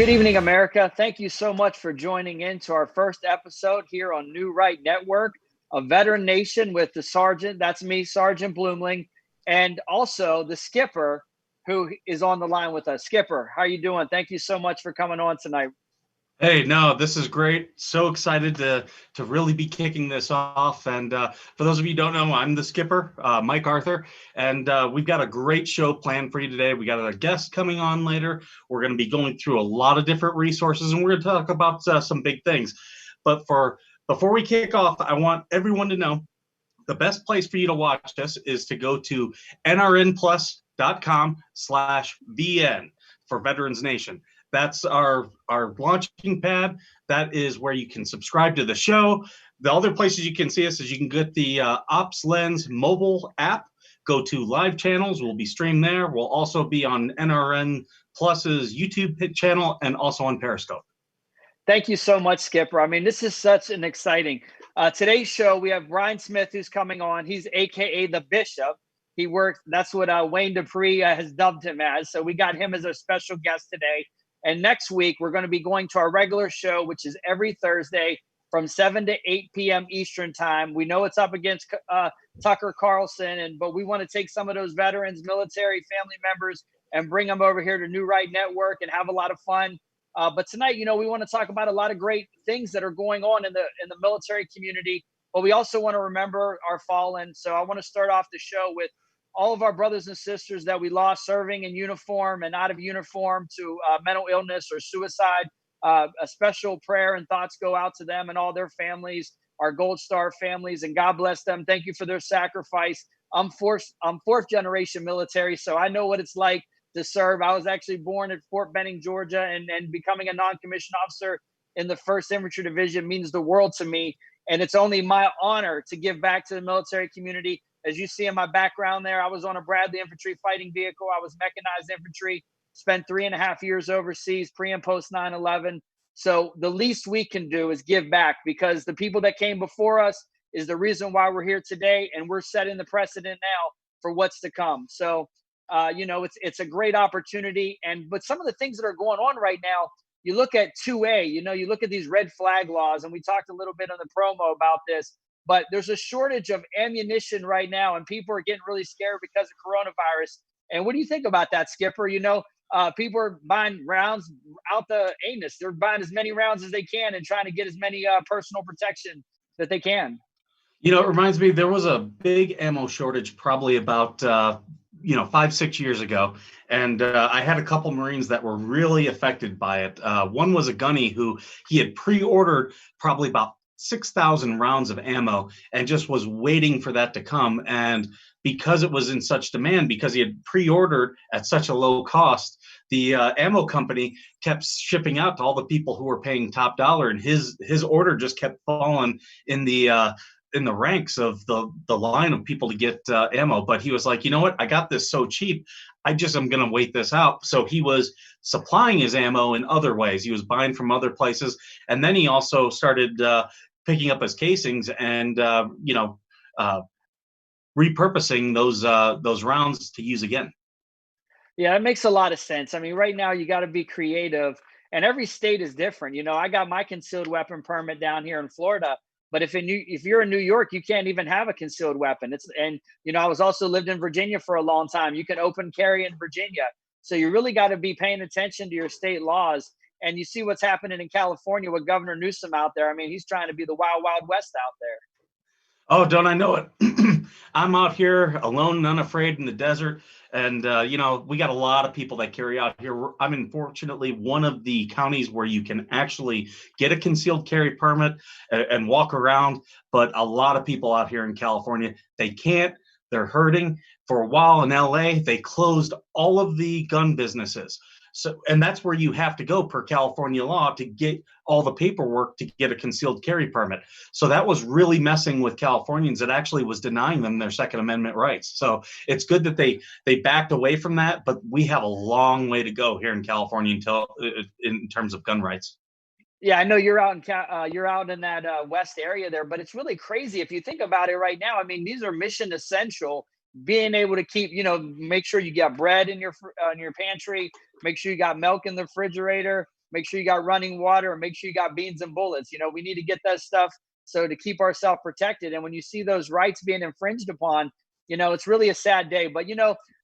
Good evening, America. Thank you so much for joining in to our first episode here on New Right Network, a veteran nation with the Sergeant, that's me, Sergeant Bloomling, and also the Skipper, who is on the line with us. Skipper, how are you doing? Thank you so much for coming on tonight. Hey, no, this is great. So excited to really be kicking this off. And for those of you who don't know, I'm the skipper, Mike Arthur, and we've got a great show planned for you today. We got a guest coming on later. We're going to be going through a lot of different resources, and we're going to talk about some big things. But before we kick off, I want everyone to know the best place for you to watch this is to go to nrnplus.com/VN for Veterans Nation. That's our launching pad. That is where you can subscribe to the show. The other places you can see us is you can get the Ops Lens mobile app. Go to live channels. We'll be streamed there. We'll also be on NRN Plus's YouTube channel and also on Periscope. Thank you so much, Skipper. I mean, this is such an exciting. Today's show, we have Brian Smyth who's coming on. He's AKA the Bishop. He works, that's what Wayne Dupree has dubbed him as. So we got him as our special guest today. And next week, we're going to be going to our regular show, which is every Thursday from 7 to 8 p.m. Eastern time. We know it's up against Tucker Carlson, but we want to take some of those veterans, military, family members, and bring them over here to New Right Network and have a lot of fun. But tonight, we want to talk about a lot of great things that are going on in the military community, but we also want to remember our fallen. So I want to start off the show with all of our brothers and sisters that we lost serving in uniform and out of uniform to mental illness or suicide. A special prayer and thoughts go out to them and all their families, our Gold Star families, and God bless them. Thank you for their sacrifice. I'm fourth generation military, so I know what it's like to serve. I was actually born at Fort Benning, Georgia, and becoming a non-commissioned officer in the 1st Infantry Division means the world to me. And it's only my honor to give back to the military community. As you see in my background there, I was on a Bradley infantry fighting vehicle. I was mechanized infantry, spent 3.5 years overseas, pre and post 9/11. So the least we can do is give back, because the people that came before us is the reason why we're here today. And we're setting the precedent now for what's to come. So, it's a great opportunity. But some of the things that are going on right now, you look at 2A, you look at these red flag laws, and we talked a little bit on the promo about this. But there's a shortage of ammunition right now, and people are getting really scared because of coronavirus. And what do you think about that, Skipper? People are buying rounds out the anus. They're buying as many rounds as they can and trying to get as many personal protection that they can. It reminds me, there was a big ammo shortage probably about 5-6 years ago. And I had a couple Marines that were really affected by it. One was a gunny who he had pre-ordered probably about 6,000 rounds of ammo and just was waiting for that to come. And because it was in such demand, because he had pre-ordered at such a low cost, the ammo company kept shipping out to all the people who were paying top dollar, and his order just kept falling in the ranks of the line of people to get ammo. But he was like, you know what? I got this so cheap. I'm going to wait this out. So he was supplying his ammo in other ways. He was buying from other places. And then he also started picking up his casings and, repurposing those rounds to use again. Yeah, it makes a lot of sense. I mean, right now you got to be creative, and every state is different. I got my concealed weapon permit down here in Florida. But if you're in New York, you can't even have a concealed weapon. I was also lived in Virginia for a long time. You can open carry in Virginia. So you really got to be paying attention to your state laws. And you see what's happening in California with Governor Newsom out there. I mean, he's trying to be the wild, wild west out there. Oh, don't I know it? I'm out here alone and unafraid in the desert. And, we got a lot of people that carry out here. I'm unfortunately one of the counties where you can actually get a concealed carry permit and walk around. But a lot of people out here in California, they can't. They're hurting. For a while in LA, they closed all of the gun businesses. So, and that's where you have to go per California law to get all the paperwork to get a concealed carry permit. So that was really messing with Californians. It actually was denying them their Second Amendment rights. So it's good that they backed away from that, but we have a long way to go here in California in terms of gun rights. Yeah, I know you're out in that west area there, but it's really crazy if you think about it right now. I mean, these are mission essential. Being able to keep, make sure you got bread in your pantry, make sure you got milk in the refrigerator. make sure you got running water, and make sure you got beans and bullets. We need to get that stuff so to keep ourselves protected. And when you see those rights being infringed upon, it's really a sad day. But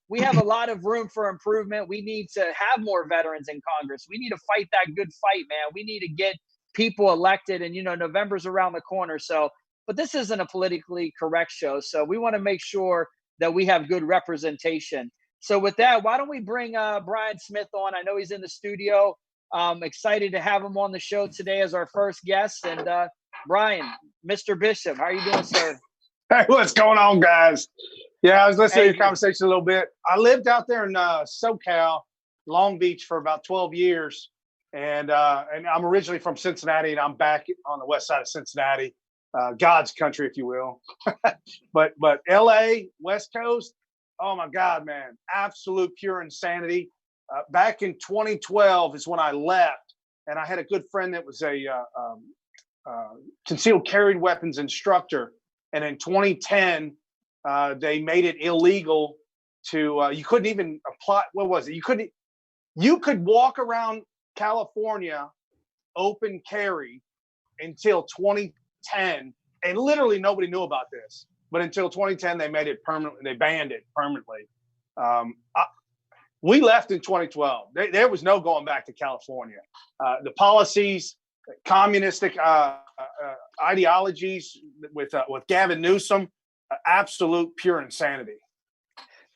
we have a lot of room for improvement. We need to have more veterans in Congress. We need to fight that good fight, man. We need to get people elected, and November's around the corner. So, but this isn't a politically correct show, so we want to make sure that we have good representation. So with that, why don't we bring Brian Smyth on? I know he's in the studio. Excited to have him on the show today as our first guest. And Brian, Mr. Bishop, how are you doing, sir? Hey, what's going on, guys? Yeah, I was listening to your conversation a little bit. I lived out there in SoCal, Long Beach, for about 12 years. And I'm originally from Cincinnati, and I'm back on the west side of Cincinnati, God's country, if you will. but LA, West Coast, oh my God, man, absolute pure insanity. Back in 2012 is when I left, and I had a good friend that was a concealed carried weapons instructor. And in 2010, they made it illegal to, you couldn't even apply. What was it? You could walk around California open carry until 2010, and literally nobody knew about this. But until 2010, they made it permanent. They banned it permanently. We left in 2012. There was no going back to California. The policies, communistic ideologies with Gavin Newsom, absolute pure insanity.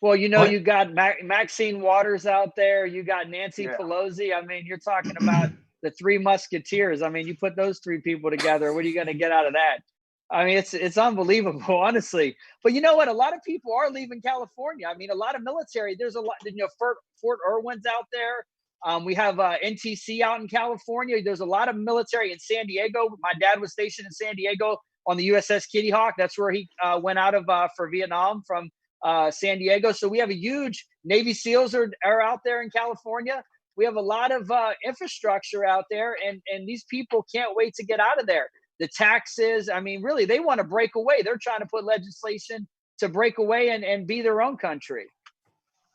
Well, you got Maxine Waters out there. You got Nancy Pelosi. I mean, you're talking about the three musketeers. I mean, you put those three people together, what are you going to get out of that? I mean, it's unbelievable, honestly. But you know what? A lot of people are leaving California. I mean, a lot of military. There's a lot. Fort Irwin's out there. We have NTC out in California. There's a lot of military in San Diego. My dad was stationed in San Diego on the USS Kitty Hawk. That's where he went out of for Vietnam from San Diego. So we have a huge Navy SEALs are out there in California. We have a lot of infrastructure out there, and these people can't wait to get out of there. The taxes, I mean, really, they want to break away. They're trying to put legislation to break away and be their own country.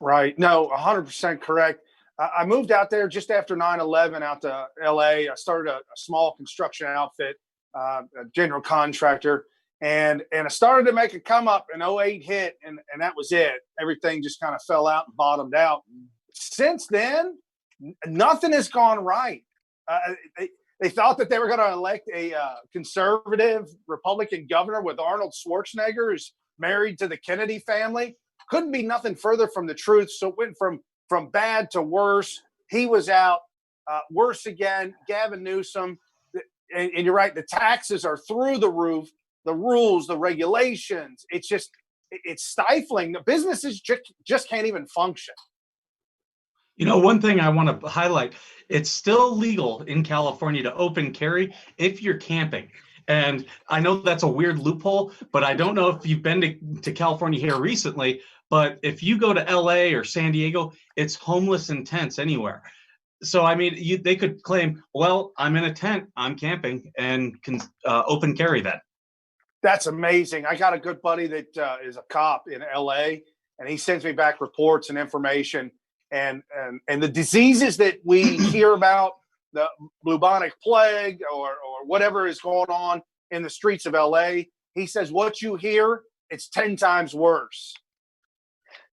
Right. No, 100% correct. I moved out there just after 9/11 out to LA. I started a small construction outfit, a general contractor, and I started to make a come up. And 08 hit, and that was it. Everything just kind of fell out and bottomed out. Since then, nothing has gone right. They thought that they were going to elect a conservative Republican governor with Arnold Schwarzenegger, who's married to the Kennedy family. Couldn't be nothing further from the truth. So it went from bad to worse. He was out. Worse again, Gavin Newsom. And you're right, the taxes are through the roof. The rules, the regulations, it's stifling. The businesses just can't even function. One thing I want to highlight, it's still legal in California to open carry if you're camping. And I know that's a weird loophole, but I don't know if you've been to California here recently, but if you go to LA or San Diego, it's homeless in tents anywhere. So, I mean, they could claim, well, I'm in a tent, I'm camping, and can open carry that. That's amazing. I got a good buddy that is a cop in LA, and he sends me back reports and information. And the diseases that we hear about, the bubonic plague or whatever is going on in the streets of LA, he says what you hear, it's 10 times worse.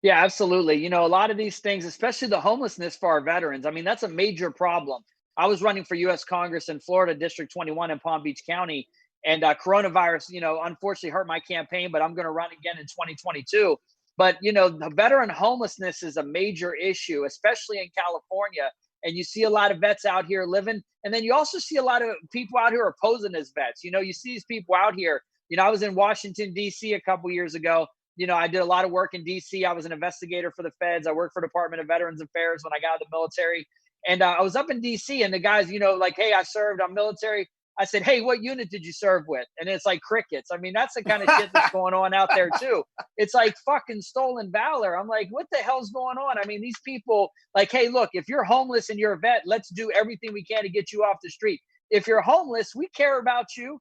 Yeah, absolutely. A lot of these things, especially the homelessness for our veterans, I mean, that's a major problem. I was running for U.S. Congress in Florida, District 21 in Palm Beach County, and coronavirus, unfortunately hurt my campaign, but I'm going to run again in 2022. But, the veteran homelessness is a major issue, especially in California. And you see a lot of vets out here living. And then you also see a lot of people out here are posing as vets. You see these people out here. I was in Washington, D.C. a couple years ago. I did a lot of work in D.C. I was an investigator for the feds. I worked for Department of Veterans Affairs when I got out of the military. And I was up in D.C. and the guys, like, hey, I served, I'm military. I said, hey, what unit did you serve with? And it's like crickets. I mean, that's the kind of shit that's going on out there too. It's like fucking stolen valor. I'm like, what the hell's going on? I mean, these people like, hey, look, if you're homeless and you're a vet, let's do everything we can to get you off the street. If you're homeless, we care about you.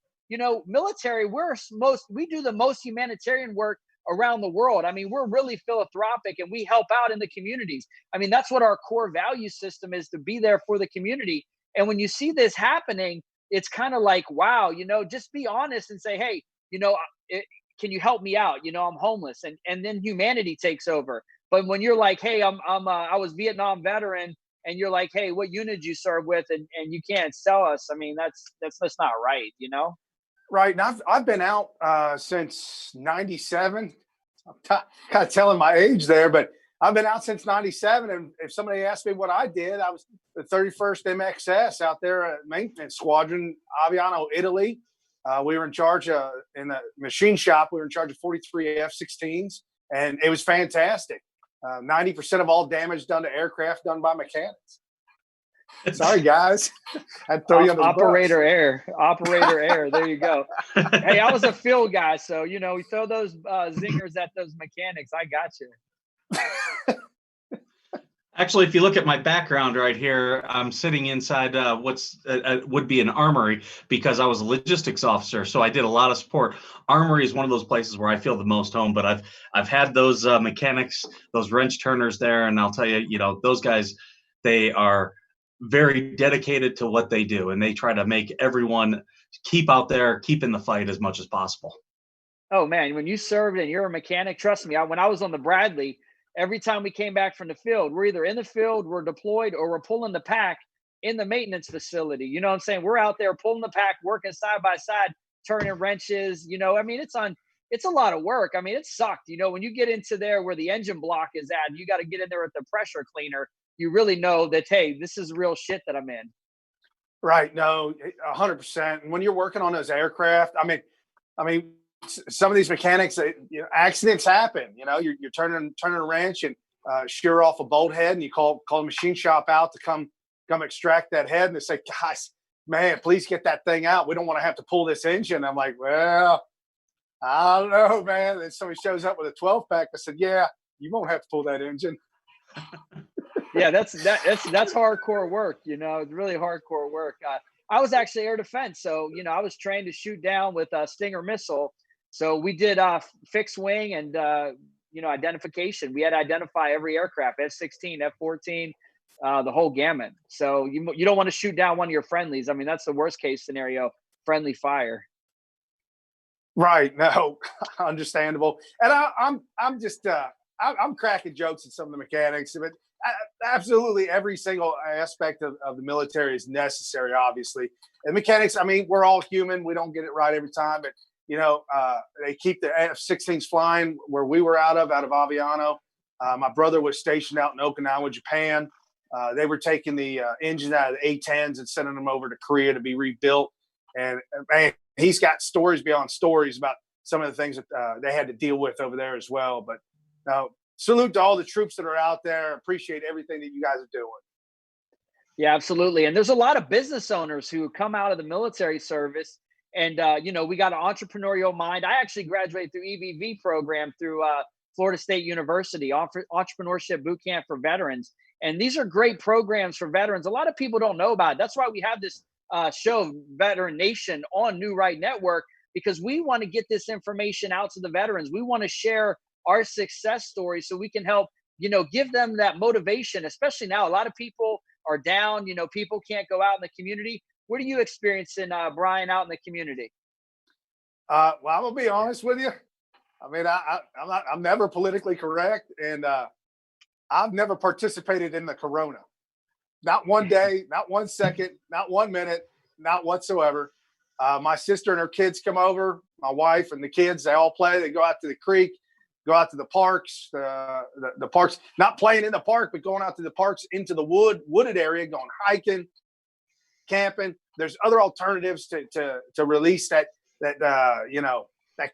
Military, we do the most humanitarian work around the world. I mean, we're really philanthropic and we help out in the communities. I mean, that's what our core value system is, to be there for the community. And when you see this happening, it's kind of like, wow, just be honest and say, hey, you know, it, can you help me out? I'm homeless, and then humanity takes over. But when you're like, hey, I was Vietnam veteran, and you're like, hey, what unit did you serve with, and you can't sell us? I mean, that's not right. Right. And I've been out since '97. I'm kind of telling my age there, but I've been out since '97. And if somebody asked me what I did, I was the 31st MXS out there at maintenance squadron, Aviano, Italy. We were in charge in the machine shop. We were in charge of 43 F-16s, and it was fantastic. 90% of all damage done to aircraft done by mechanics. Sorry, guys. I'd throw you under the operator error. There you go. Hey, I was a field guy, so we throw those zingers at those mechanics. I got you. Actually, if you look at my background right here, I'm sitting inside what's would be an armory, because I was a logistics officer, so I did a lot of support. Armory is one of those places where I feel the most home, but I've had those mechanics, those wrench turners there, and I'll tell you, those guys, they are very dedicated to what they do, and they try to make everyone keep out there, keep in the fight as much as possible. Oh man, when you served and you're a mechanic, trust me, when I was on the Bradley, every time we came back from the field, we're either in the field, we're deployed, or we're pulling the pack in the maintenance facility. You know what I'm saying? We're out there pulling the pack, working side by side, turning wrenches. I mean, it's a lot of work. I mean, it sucked. When you get into there where the engine block is at, you got to get in there with the pressure cleaner. You really know that, hey, this is real shit that I'm in. Right. No, 100%. And when you're working on those aircraft, I mean, some of these mechanics, accidents happen. You're turning a wrench and shear off a bolt head, and you call a machine shop out to come extract that head, and they say, "Guys, man, please get that thing out. We don't want to have to pull this engine." I'm like, "Well, I don't know, man." Then somebody shows up with a 12-pack. I said, "Yeah, you won't have to pull that engine." Yeah, that's hardcore work. It's really hardcore work. I was actually air defense, so I was trained to shoot down with a Stinger missile. So we did fixed wing and identification. We had to identify every aircraft: F-16, F-14, the whole gamut. So you don't want to shoot down one of your friendlies. I mean, that's the worst case scenario: friendly fire. Right. No, understandable. And I'm just I'm cracking jokes at some of the mechanics, but absolutely every single aspect of the military is necessary, obviously. And mechanics, I mean, we're all human. We don't get it right every time, but they keep the F-16s flying where we were out of Aviano. My brother was stationed out in Okinawa, Japan. They were taking the engines out of the A-10s and sending them over to Korea to be rebuilt. And man, he's got stories beyond stories about some of the things that they had to deal with over there as well. But salute to all the troops that are out there. Appreciate everything that you guys are doing. Yeah, absolutely. And there's a lot of business owners who come out of the military service, and we got an entrepreneurial mind. I actually graduated through EVV program through Florida State University, Entrepreneurship Boot Camp for Veterans. And these are great programs for veterans. A lot of people don't know about it. That's why we have this show, Veteran Nation, on New Right Network, because we want to get this information out to the veterans. We want to share our success stories so we can help, give them that motivation, especially now. A lot of people are down, people can't go out in the community. What are you experiencing, Brian, out in the community? Well, I'm gonna be honest with you. I mean, I'm never politically correct, and I've never participated in the corona. Not one day, not 1 second, not 1 minute, not whatsoever. My sister and her kids come over, my wife and the kids, they all play. They go out to the creek, go out to the parks, the parks, not playing in the park, but going out to the parks, into the wooded area, going hiking, camping. There's other alternatives to release that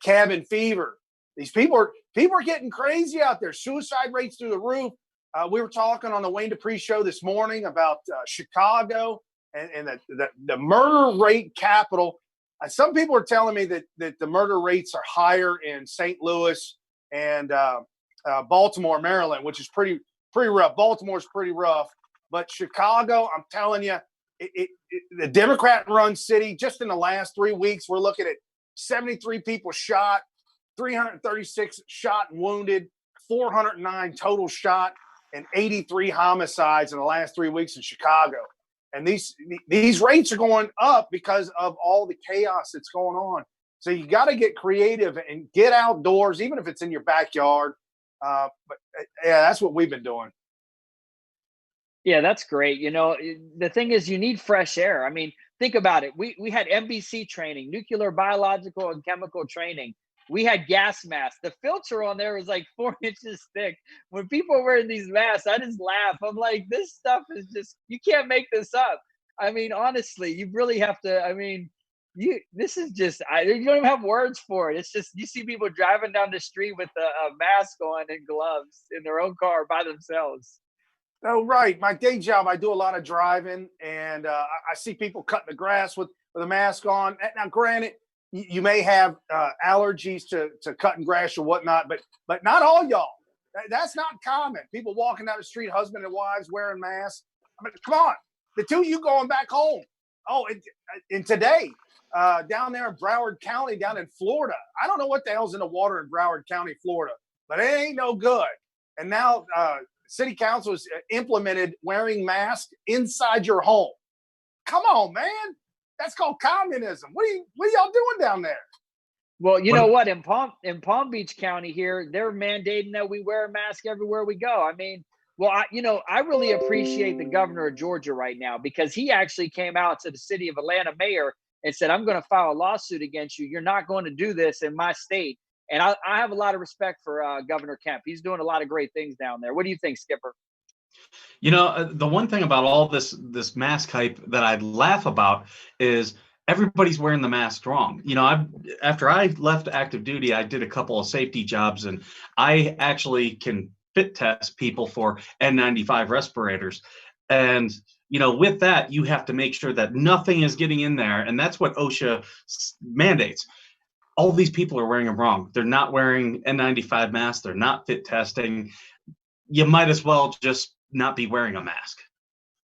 cabin fever. These people are getting crazy out there. Suicide rates through the roof. We were talking on the Wayne Dupree show this morning about Chicago and the murder rate capital. Some people are telling me that the murder rates are higher in St. Louis and Baltimore, Maryland, which is pretty rough. Baltimore's pretty rough, but Chicago, I'm telling you, the Democrat-run city. Just in the last 3 weeks, we're looking at 73 people shot, 336 shot and wounded, 409 total shot, and 83 homicides in the last 3 weeks in Chicago. And these rates are going up because of all the chaos that's going on. So you got to get creative and get outdoors, even if it's in your backyard. But yeah, that's what we've been doing. Yeah, that's great. The thing is, you need fresh air. I mean, think about it. We had NBC training, nuclear, biological, and chemical training. We had gas masks. The filter on there was like 4 inches thick. When people are wearing these masks, I just laugh. I'm like, this stuff is just, you can't make this up. I mean, honestly, you really have to. I mean, this is just, you don't even have words for it. It's just, you see people driving down the street with a mask on and gloves in their own car by themselves. Oh, right. My day job, I do a lot of driving, and I see people cutting the grass with a mask on. Now, granted, you may have allergies to cutting grass or whatnot, but not all y'all. That's not common. People walking down the street, husband and wives wearing masks. I mean, come on. The two of you going back home. Oh, and today, down there in Broward County, down in Florida, I don't know what the hell's in the water in Broward County, Florida, but it ain't no good. And now City Council has implemented wearing masks inside your home. Come on, man. That's called communism. What are y'all doing down there? Well, you know what? In Palm Beach County here, they're mandating that we wear a mask everywhere we go. I mean, well, I really appreciate the governor of Georgia right now, because he actually came out to the city of Atlanta mayor and said, I'm going to file a lawsuit against you. You're not going to do this in my state. And I have a lot of respect for Governor Kemp. He's doing a lot of great things down there. What do you think, Skipper? The one thing about all this mask hype that I laugh about is everybody's wearing the mask wrong. After I left active duty, I did a couple of safety jobs, and I actually can fit test people for N95 respirators. And with that, you have to make sure that nothing is getting in there, and that's what OSHA mandates. All these people are wearing them wrong. They're not wearing N95 masks. They're not fit testing. You might as well just not be wearing a mask.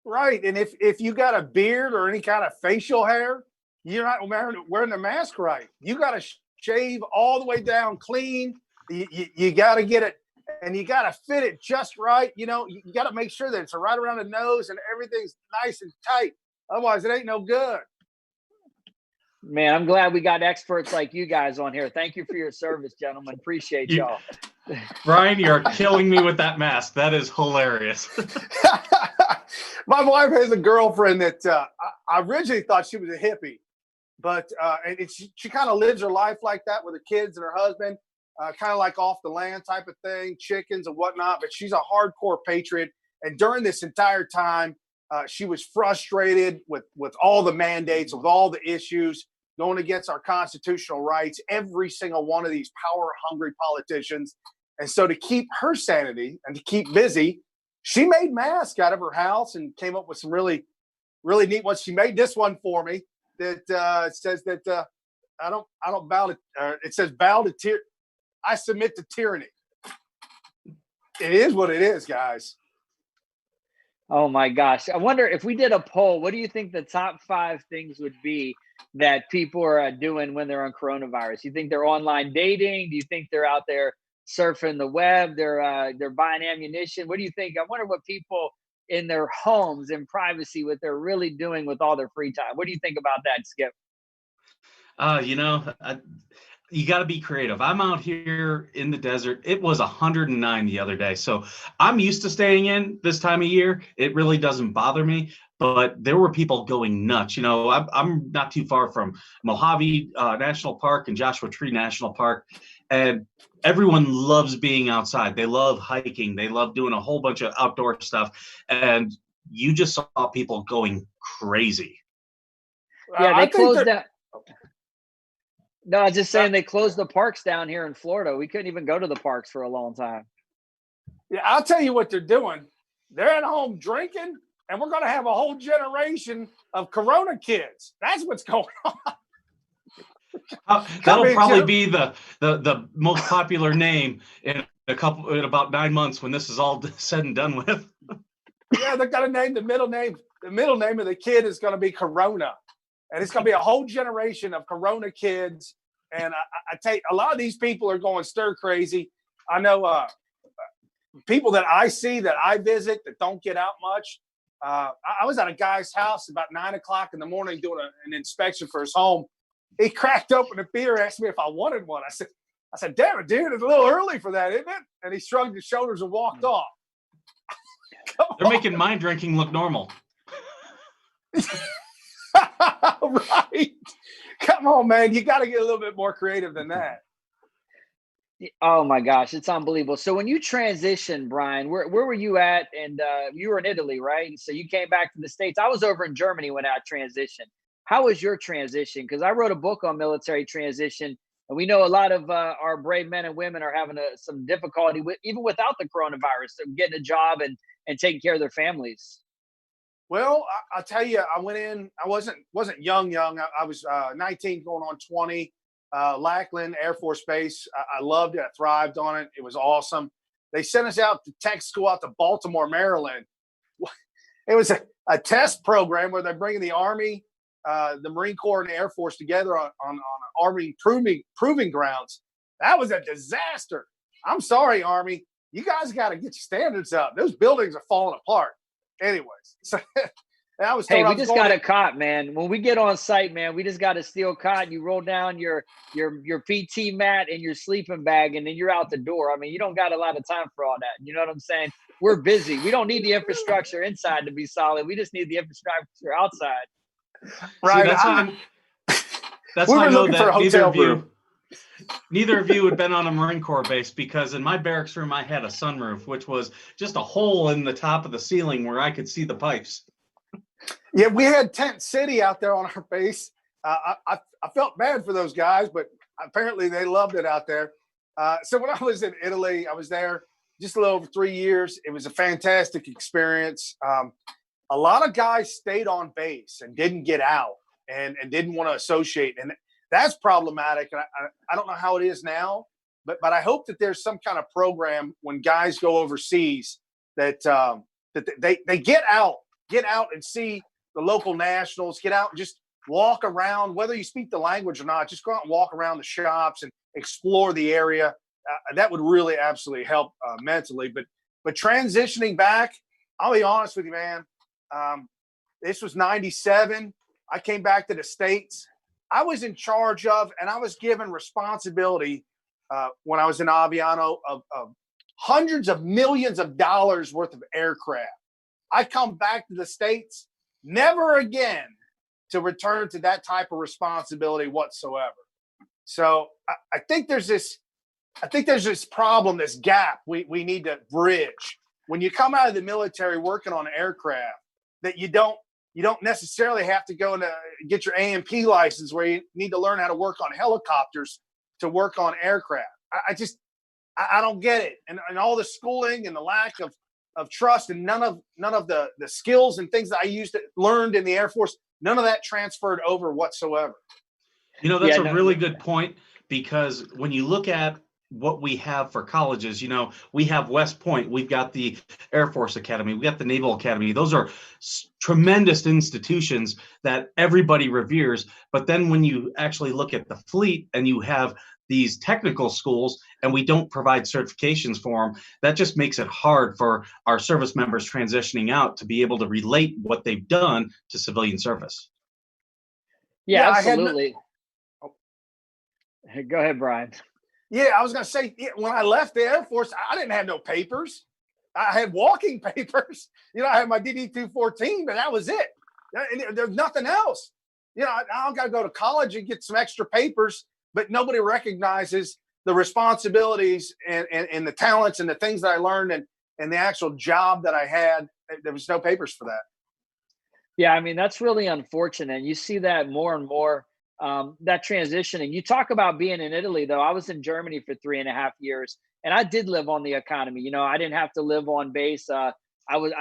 Right. And if you got a beard or any kind of facial hair, you're not wearing the mask right. You got to shave all the way down clean. You got to get it, and you got to fit it just right. You got to make sure that it's right around the nose and everything's nice and tight. Otherwise, it ain't no good. Man, I'm glad we got experts like you guys on here. Thank you for your service, gentlemen. Appreciate y'all. Brian, you're killing me with that mask. That is hilarious. My wife has a girlfriend that I originally thought she was a hippie, but she kind of lives her life like that with her kids and her husband, kind of like off the land type of thing, chickens and whatnot. But she's a hardcore patriot. And during this entire time, she was frustrated with all the mandates, with all the issues going against our constitutional rights, every single one of these power-hungry politicians. And so to keep her sanity and to keep busy, she made masks out of her house and came up with some really, really neat ones. She made this one for me that says that I don't bow to. It says bow to tyranny. I submit to tyranny. It is what it is, guys. Oh my gosh. I wonder if we did a poll, what do you think the top 5 things would be that people are doing when they're on coronavirus? You think they're online dating? Do you think they're out there surfing the web? They're buying ammunition? What do you think? I wonder what people in their homes in privacy, what they're really doing with all their free time. What do you think about that, Skip? You got to be creative. I'm out here in the desert. It was 109 the other day. So I'm used to staying in this time of year. It really doesn't bother me, but there were people going nuts. I'm not too far from Mojave National Park and Joshua Tree National Park. And everyone loves being outside. They love hiking. They love doing a whole bunch of outdoor stuff. And you just saw people going crazy. Yeah, they closed down. No, I was just saying they closed the parks down here in Florida. We couldn't even go to the parks for a long time. Yeah, I'll tell you what they're doing. They're at home drinking, and we're going to have a whole generation of Corona kids. That's what's going on. That'll probably be the most popular name in about 9 months when this is all said and done with. Yeah, they're going to name the middle name. The middle name of the kid is going to be Corona. And it's going to be a whole generation of Corona kids. And I tell you, a lot of these people are going stir crazy. I know people that I see, that I visit, that don't get out much, I was at a guy's house about 9 o'clock in the morning doing an inspection for his home. He cracked open a beer, asked me if I wanted one. I said, damn it, dude, it's a little early for that, isn't it? And he shrugged his shoulders and walked off. They're making my drinking look normal. Right. Come on, man. You got to get a little bit more creative than that. Oh my gosh, it's unbelievable. So when you transitioned, Brian, where were you at? And you were in Italy, right? So you came back to the States. I was over in Germany when I transitioned. How was your transition? Because I wrote a book on military transition, and we know a lot of our brave men and women are having some difficulty even without the coronavirus, getting a job and taking care of their families. Well, I'll tell you, I went in. I wasn't young. I was 19, going on 20. Lackland Air Force Base. I loved it. I thrived on it. It was awesome. They sent us out to tech school out to Baltimore, Maryland. It was a test program where they're bringing the Army, the Marine Corps, and the Air Force together on Army proving grounds. That was a disaster. I'm sorry, Army. You guys got to get your standards up. Those buildings are falling apart. Anyways, so I was told, hey, we just got a cot, man. When we get on site, man, we just got a steel cot. You roll down your PT mat and your sleeping bag, and then you're out the door. I mean, you don't got a lot of time for all that. You know what I'm saying? We're busy. We don't need the infrastructure inside to be solid. We just need the infrastructure outside. Right. That's why I know that neither of you had been on a Marine Corps base, because in my barracks room, I had a sunroof, which was just a hole in the top of the ceiling where I could see the pipes. Yeah, we had Tent City out there on our base. I felt bad for those guys, but apparently they loved it out there. So when I was in Italy, I was there just a little over 3 years. It was a fantastic experience. A lot of guys stayed on base and didn't get out and didn't want to associate. And that's problematic. And I don't know how it is now, but I hope that there's some kind of program when guys go overseas that they get out and see the local nationals, get out and just walk around, whether you speak the language or not, just go out and walk around the shops and explore the area. That would really absolutely help mentally. But transitioning back, I'll be honest with you, man. This was 97. I came back to the States. I was in charge of, and I was given responsibility when I was in Aviano of hundreds of millions of dollars worth of aircraft. I come back to the States, never again to return to that type of responsibility whatsoever. So I think there's this problem, this gap we need to bridge. When you come out of the military working on aircraft, that you don't necessarily have to go and get your AMP license, where you need to learn how to work on helicopters to work on aircraft. I don't get it. And all the schooling and the lack of trust and none of the skills and things that I learned in the Air Force, none of that transferred over whatsoever. You know, that's a really good point, because when you look at what we have for colleges, you know, we have West Point, we've got the Air Force Academy, we got the Naval Academy. Those are tremendous institutions that everybody reveres. But then when you actually look at the fleet and you have these technical schools and we don't provide certifications for them, that just makes it hard for our service members transitioning out to be able to relate what they've done to civilian service. Yeah, absolutely. Go ahead, Brian. Yeah, I was going to say, when I left the Air Force, I didn't have no papers. I had walking papers. You know, I had my DD-214, but that was it. There's nothing else. You know, I got to go to college and get some extra papers, but nobody recognizes the responsibilities and the talents and the things that I learned and the actual job that I had. There was no papers for that. Yeah, I mean, that's really unfortunate. You see that more and more. That transition. And you talk about being in Italy, though. I was in Germany for 3.5 years, and I did live on the economy. You know, I didn't have to live on base. I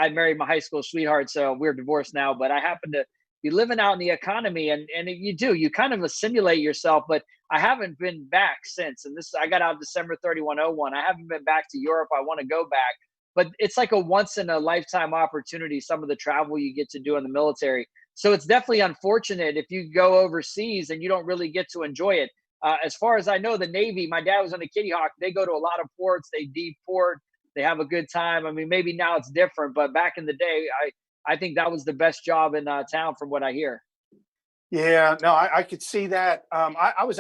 married my high school sweetheart, so we're divorced now, but I happened to be living out in the economy, and you kind of assimilate yourself. But I haven't been back since. And I got out December 31, 01. I haven't been back to Europe. I want to go back, but it's like a once in a lifetime opportunity, some of the travel you get to do in the military. So it's definitely unfortunate if you go overseas and you don't really get to enjoy it. As far as I know, the Navy, my dad was on the Kitty Hawk. They go to a lot of ports. They deport. They have a good time. I mean, maybe now it's different, but back in the day, I think that was the best job in town from what I hear. Yeah, no, I could see that. I was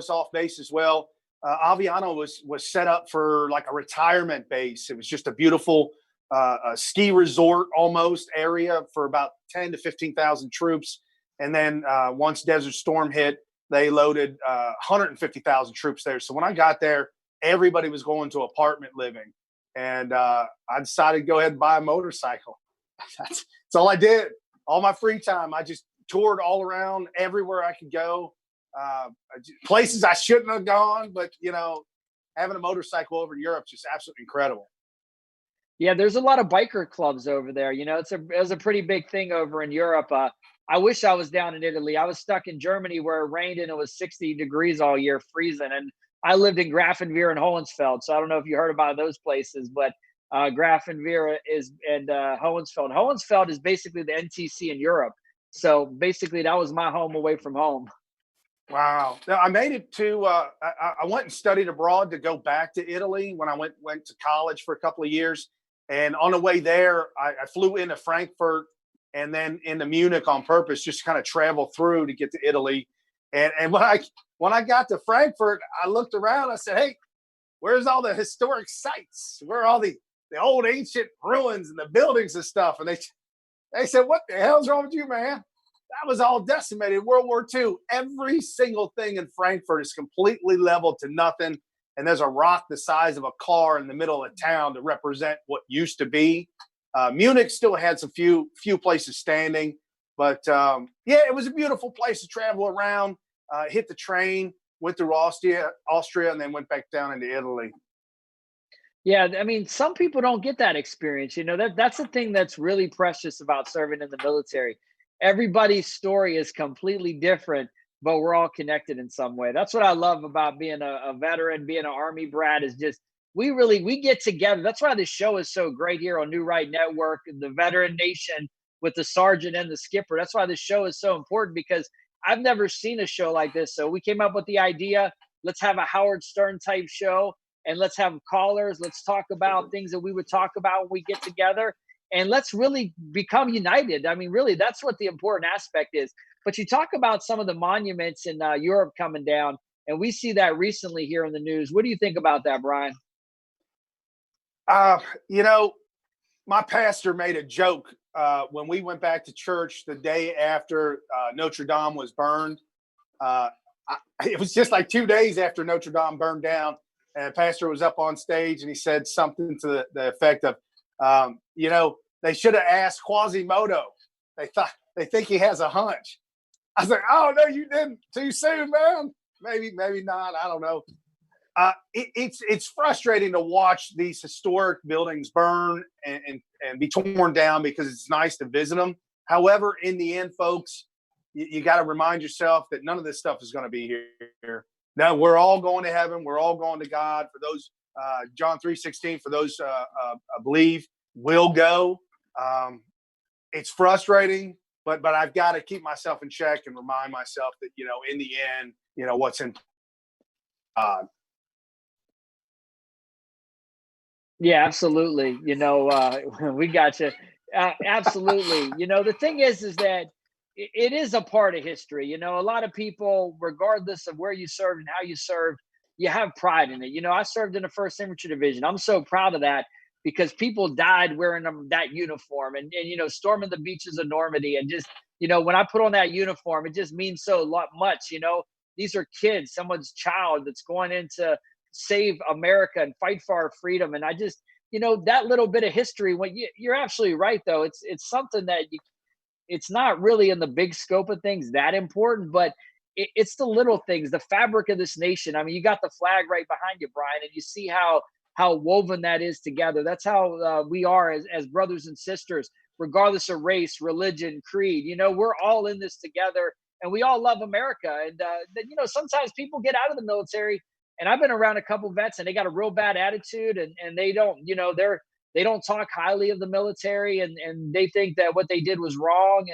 off base as well. Aviano was set up for like a retirement base. It was just a beautiful a ski resort almost area for about 10 to 15,000 troops. And then once Desert Storm hit, they loaded 150,000 troops there. So when I got there, everybody was going to apartment living, and I decided to go ahead and buy a motorcycle. That's all I did. All my free time, I just toured all around everywhere I could go, places I shouldn't have gone, but having a motorcycle over in Europe is just absolutely incredible. Yeah, there's a lot of biker clubs over there. It was a pretty big thing over in Europe. I wish I was down in Italy. I was stuck in Germany where it rained and it was 60 degrees all year, freezing. And I lived in Grafenwehr and Hohensfeld. So I don't know if you heard about those places, but Grafenwehr and Hohensfeld. Hohensfeld is basically the NTC in Europe. So basically, that was my home away from home. Wow. Now, I made it to, I went and studied abroad to go back to Italy when I went to college for a couple of years. And on the way there, I flew into Frankfurt and then into Munich on purpose, just to kind of travel through to get to Italy. And when I got to Frankfurt, I looked around. I said, "Hey, where's all the historic sites? Where are all the old ancient ruins and the buildings and stuff?" And they said, "What the hell's wrong with you, man? That was all decimated in World War II. Every single thing in Frankfurt is completely leveled to nothing. And there's a rock the size of a car in the middle of town to represent what used to be." Munich still had some few places standing, but yeah, it was a beautiful place to travel around. Hit the train, went through Austria, and then went back down into Italy. Yeah, I mean, some people don't get that experience. That's the thing that's really precious about serving in the military. Everybody's story is completely different, but we're all connected in some way. That's what I love about being a veteran, being an Army brat, is just we get together. That's why this show is so great here on New Right Network, the Veteran Nation with the sergeant and the skipper. That's why this show is so important, because I've never seen a show like this. So we came up with the idea, let's have a Howard Stern type show, and let's have callers. Let's talk about things that we would talk about when we get together. And let's really become united. I mean, really, that's what the important aspect is. But you talk about some of the monuments in Europe coming down, and we see that recently here in the news. What do you think about that, Brian? My pastor made a joke when we went back to church the day after Notre Dame was burned. It was just like 2 days after Notre Dame burned down, and the pastor was up on stage and he said something to the effect of, they should have asked Quasimodo. They think he has a hunch. I was like, "Oh no, you didn't. Too soon, man. Maybe not. I don't know." It's frustrating to watch these historic buildings burn and be torn down, because it's nice to visit them. However, in the end, folks, you got to remind yourself that none of this stuff is going to be here. No, we're all going to heaven. We're all going to God. For those, John 3:16, for those believe, will go. It's frustrating, but I've got to keep myself in check and remind myself that, in the end, what's in God. Yeah, absolutely. We got you. Absolutely. The thing is that it is a part of history. A lot of people, regardless of where you served and how you served, you have pride in it. I served in the 1st Infantry Division. I'm so proud of that, because people died wearing that uniform and storming the beaches of Normandy. And just, when I put on that uniform, it just means so much. These are kids, someone's child that's going in to save America and fight for our freedom. And I just, that little bit of history, when you're absolutely right, though, it's something that it's not really in the big scope of things that important, but it's the little things, the fabric of this nation. I mean, you got the flag right behind you, Brian, and you see how woven that is together. That's how we are as brothers and sisters, regardless of race, religion, creed. We're all in this together, and we all love America. And sometimes people get out of the military, and I've been around a couple vets, and they got a real bad attitude, and they don't, they don't talk highly of the military, and they think that what they did was wrong.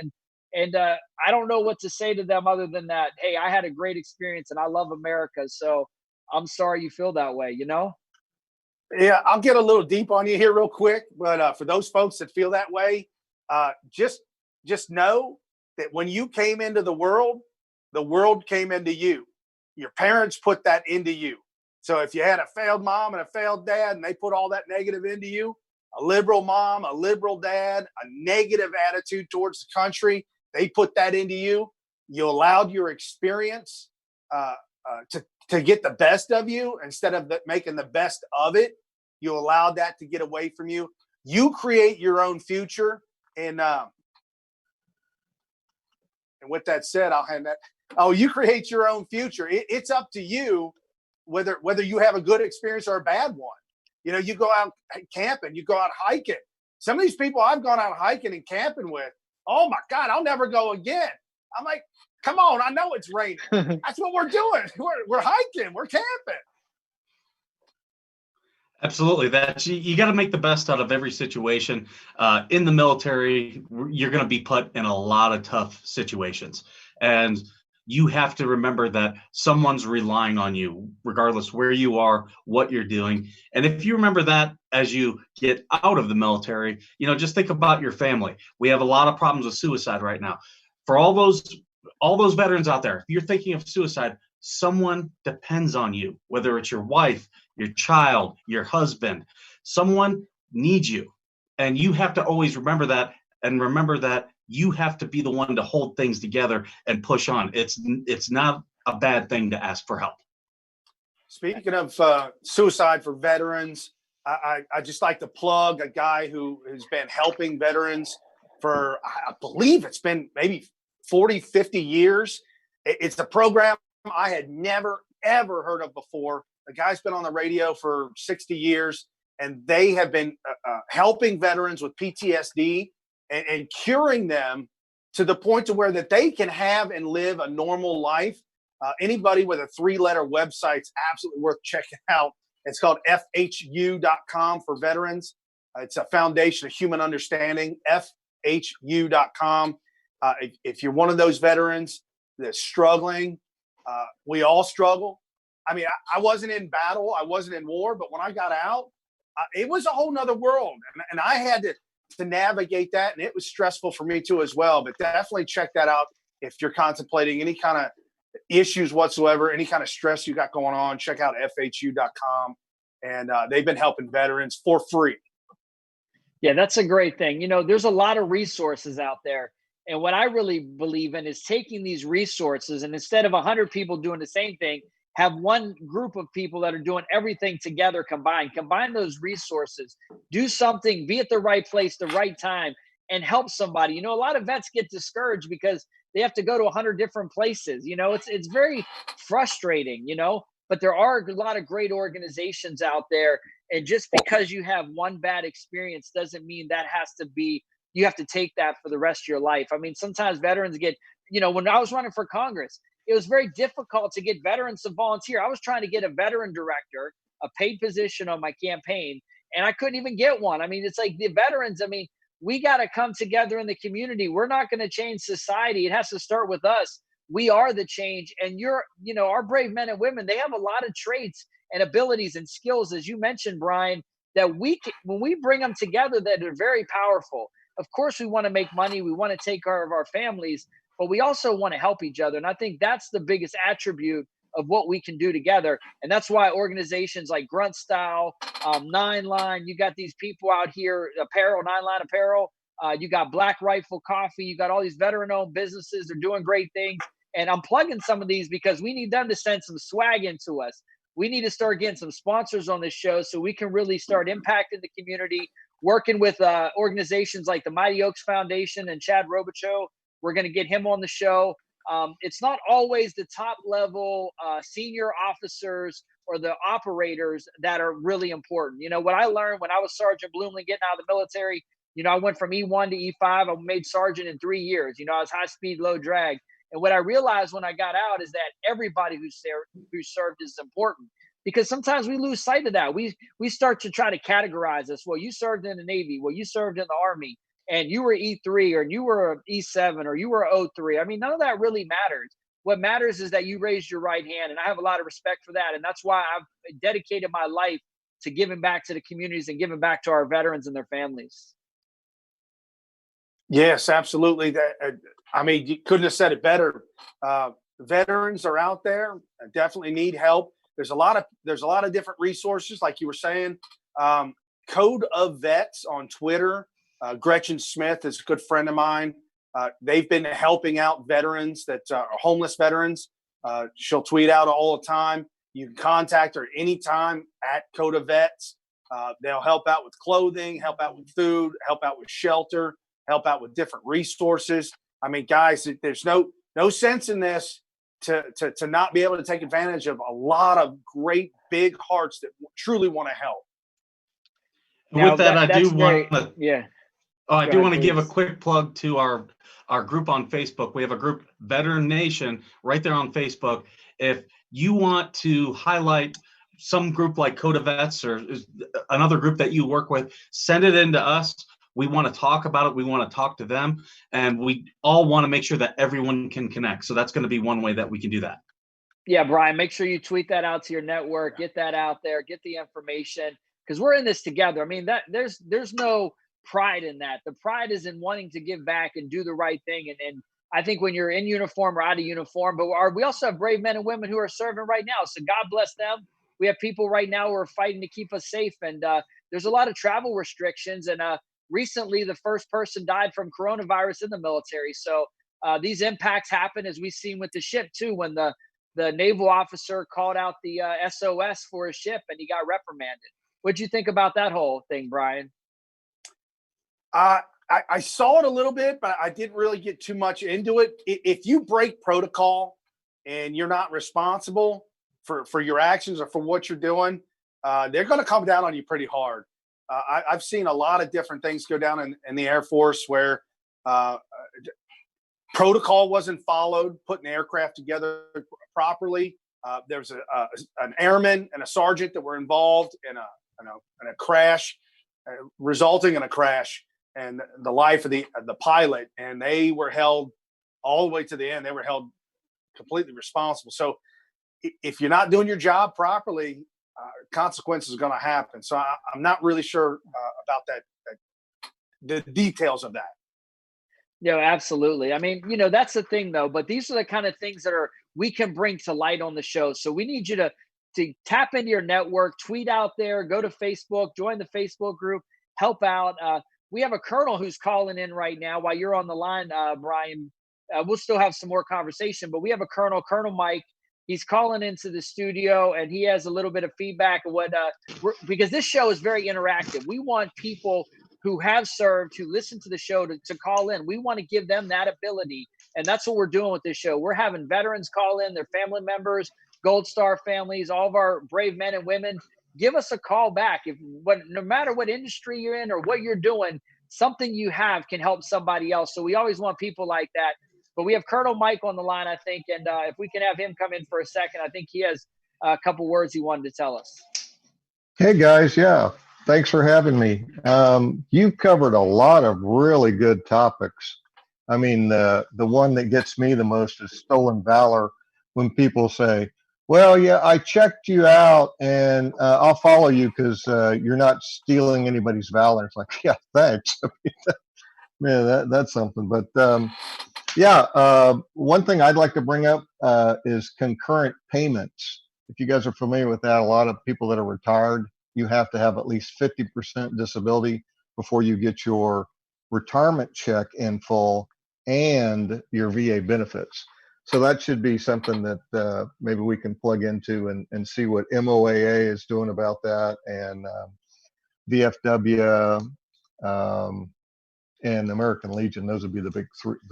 And I don't know what to say to them other than that, hey, I had a great experience and I love America. So I'm sorry you feel that way, Yeah, I'll get a little deep on you here real quick. But for those folks that feel that way, Just know that when you came into the world came into you. Your parents put that into you. So if you had a failed mom and a failed dad and they put all that negative into you, a liberal mom, a liberal dad, a negative attitude towards the country, they put that into you. You allowed your experience to get the best of you instead of making the best of it. You allowed that to get away from you. You create your own future. And with that said, I'll hand that. Oh, you create your own future. It's up to you whether you have a good experience or a bad one. You know, you go out camping, you go out hiking. Some of these people I've gone out hiking and camping with, oh my God, I'll never go again. I'm like, come on, I know it's raining. That's what we're doing. We're hiking, we're camping. Absolutely. You got to make the best out of every situation. In the military, you're going to be put in a lot of tough situations. And you have to remember that someone's relying on you, regardless where you are, what you're doing. And if you remember that as you get out of the military, just think about your family. We have a lot of problems with suicide right now. For all those veterans out there, if you're thinking of suicide, someone depends on you, whether it's your wife, your child, your husband. Someone needs you. And you have to always remember that, and remember that you have to be the one to hold things together and push on. It's not a bad thing to ask for help. Speaking of suicide for veterans, I just like to plug a guy who has been helping veterans for, I believe it's been maybe 40, 50 years. It's a program I had never, ever heard of before. The guy's been on the radio for 60 years, and they have been helping veterans with PTSD and curing them to the point to where that they can have and live a normal life. Anybody with a 3-letter website's absolutely worth checking out. It's called FHU.com for veterans. It's a foundation of human understanding, FHU.com. If you're one of those veterans that's struggling, we all struggle. I mean, I wasn't in battle, I wasn't in war, but when I got out, it was a whole nother world. And I had to navigate that, and it was stressful for me too as well. But definitely check that out if you're contemplating any kind of issues whatsoever, any kind of stress you got going on. Check out FHU.com, and they've been helping veterans for free. Yeah, that's a great thing. There's a lot of resources out there. And what I really believe in is taking these resources, and instead of 100 people doing the same thing, have one group of people that are doing everything together combined. Combine those resources, do something, be at the right place, the right time, and help somebody. A lot of vets get discouraged because they have to go to 100 different places. It's very frustrating, but there are a lot of great organizations out there. And just because you have one bad experience doesn't mean that has to be, you have to take that for the rest of your life. I mean, sometimes veterans get, when I was running for Congress, it was very difficult to get veterans to volunteer. I was trying to get a veteran director, a paid position on my campaign, and I couldn't even get one. I mean, it's like the veterans, we got to come together in the community. We're not going to change society. It has to start with us. We are the change. And our brave men and women, they have a lot of traits and abilities and skills, as you mentioned, Brian, that when we bring them together, that are very powerful. Of course, we want to make money. We want to take care of our families, but we also want to help each other. And I think that's the biggest attribute of what we can do together. And that's why organizations like Grunt Style, 9Line, you got these people out here, apparel, 9Line Apparel, you got Black Rifle Coffee, you got all these veteran-owned businesses. They're doing great things. And I'm plugging some of these because we need them to send some swag into us. We need to start getting some sponsors on this show so we can really start impacting the community, working with organizations like the Mighty Oaks Foundation and Chad Robichaux. We're going to get him on the show. It's not always the top level senior officers or the operators that are really important. What I learned when I was Sergeant Bloomley getting out of the military, I went from E1 to E5. I made sergeant in 3 years. I was high speed, low drag. And what I realized when I got out is that everybody who served is important, because sometimes we lose sight of that. We start to try to categorize us. Well, you served in the Navy. Well, you served in the Army, and you were E3, or you were E7, or you were O3. I mean, none of that really matters. What matters is that you raised your right hand, and I have a lot of respect for that. And that's why I've dedicated my life to giving back to the communities and giving back to our veterans and their families. Yes, absolutely. I mean, you couldn't have said it better. Veterans are out there, definitely need help. There's a lot of different resources, like you were saying. Code of Vets on Twitter. Gretchen Smyth is a good friend of mine. They've been helping out veterans that are homeless veterans. She'll tweet out all the time. You can contact her anytime at Code of Vets. They'll help out with clothing, help out with food, help out with shelter, help out with different resources. I mean, guys, there's no sense in this to not be able to take advantage of a lot of great big hearts that truly want to help. Now, with that, I do want to. Yeah. Oh, I do want to give a quick plug to our group on Facebook. We have a group, Veteran Nation, right there on Facebook. If you want to highlight some group like Code of Vets or another group that you work with, send it in to us. We want to talk about it. We want to talk to them. And we all want to make sure that everyone can connect. So that's going to be one way that we can do that. Yeah, Brian, make sure you tweet that out to your network, get that out there, get the information, because we're in this together. I mean, that there's no pride in that. The pride is in wanting to give back and do the right thing. And I think when you're in uniform or out of uniform, but we also have brave men and women who are serving right now. So God bless them. We have people right now who are fighting to keep us safe. And there's a lot of travel restrictions. And recently, the first person died from coronavirus in the military. So these impacts happen, as we've seen with the ship too, when the naval officer called out the SOS for his ship and he got reprimanded. What'd you think about that whole thing, Brian? I saw it a little bit, but I didn't really get too much into it. If you break protocol and you're not responsible for your actions or for what you're doing, they're going to come down on you pretty hard. I've seen a lot of different things go down in the Air Force where protocol wasn't followed, putting the aircraft together properly. There was an airman and a sergeant that were involved in a crash, resulting in a crash and the life of the pilot, and they were held all the way to the end. They were held completely responsible. So if you're not doing your job properly, consequences are going to happen. So I'm not really sure about the details of that. No, absolutely. I mean, that's the thing though, but these are the kind of things that we can bring to light on the show. So we need you to tap into your network, tweet out there, go to Facebook, join the Facebook group, help out. We have a colonel who's calling in right now while you're on the line, Brian. We'll still have some more conversation, but we have a Colonel Mike. He's calling into the studio and he has a little bit of feedback of what, because this show is very interactive. We want people who have served, who listen to the show to call in. We want to give them that ability. And that's what we're doing with this show. We're having veterans call in, their family members, Gold Star families, all of our brave men and women. Give us a call back. No matter what industry you're in or what you're doing, something you have can help somebody else. So we always want people like that. But we have Colonel Mike on the line, I think. And if we can have him come in for a second, I think he has a couple words he wanted to tell us. Hey, guys. Yeah. Thanks for having me. You've covered a lot of really good topics. I mean, the one that gets me the most is stolen valor. When people say, well, yeah, I checked you out and I'll follow you because you're not stealing anybody's valor. It's like, yeah, thanks. Man, that's something. But one thing I'd like to bring up is concurrent payments. If you guys are familiar with that, a lot of people that are retired, you have to have at least 50% disability before you get your retirement check in full and your VA benefits. So that should be something that maybe we can plug into and see what MOAA is doing about that, and VFW and American Legion. Those would be the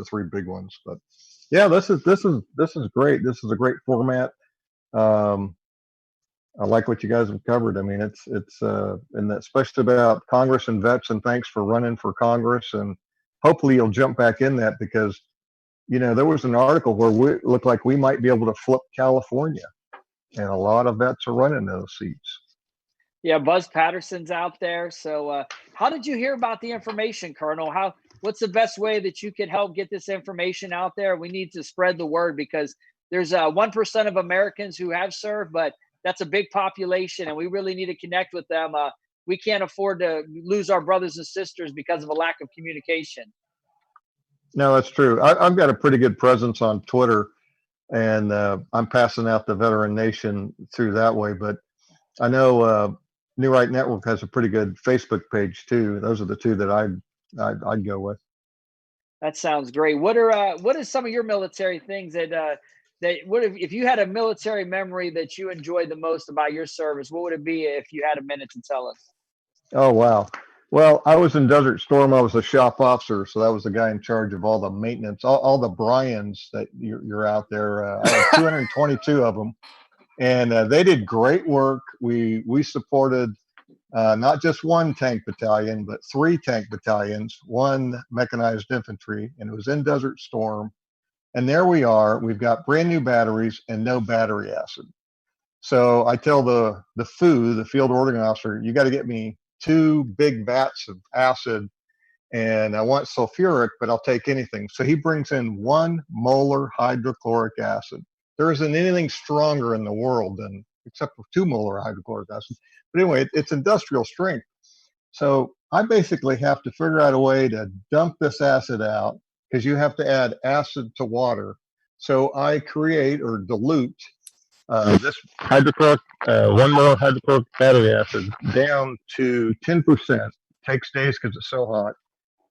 three big ones. But yeah, this is great. This is a great format. I like what you guys have covered. I mean, it's and especially about Congress and vets, and thanks for running for Congress. And hopefully you'll jump back in that, because, there was an article where we looked like we might be able to flip California, and a lot of vets are running those seats. Yeah, Buzz Patterson's out there. So how did you hear about the information, Colonel? What's the best way that you could help get this information out there? We need to spread the word, because there's 1% of Americans who have served, but that's a big population, and we really need to connect with them. We can't afford to lose our brothers and sisters because of a lack of communication. No, that's true. I've got a pretty good presence on Twitter, and I'm passing out the Veteran Nation through that way. But I know New Right Network has a pretty good Facebook page too. Those are the two that I'd go with. That sounds great. What are some of your military things that if you had a military memory that you enjoyed the most about your service, what would it be if you had a minute to tell us? Oh, wow. Well, I was in Desert Storm. I was a shop officer, so that was the guy in charge of all the maintenance, all the Bryans that you're out there. I had 222 of them, and they did great work. We supported not just one tank battalion, but 3 tank battalions, 1 mechanized infantry, and it was in Desert Storm. And there we are. We've got brand new batteries and no battery acid. So I tell the field ordering officer, you got to get me 2 big vats of acid, and I want sulfuric, but I'll take anything. So he brings in 1 molar hydrochloric acid. There isn't anything stronger in the world than, except for 2 molar hydrochloric acid. But anyway, it's industrial strength. So I basically have to figure out a way to dump this acid out, because you have to add acid to water. So I create or dilute this hydrochloric, 1 molar hydrochloric battery acid down to 10%. Takes days because it's so hot.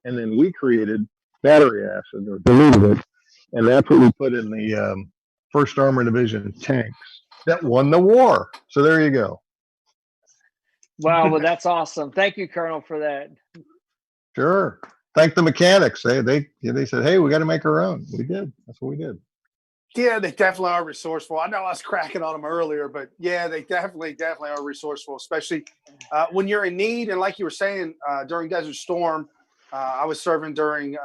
And then we created battery acid, or diluted it, and that's what we put in the 1st Armored Division tanks that won the war. So there you go. Wow, well, that's awesome. Thank you, Colonel, for that. Sure. Thank the mechanics. They said, hey, we got to make our own. We did. That's what we did. Yeah, they definitely are resourceful. I know I was cracking on them earlier, but yeah, they definitely are resourceful, especially when you're in need. And like you were saying, during Desert Storm, I was serving during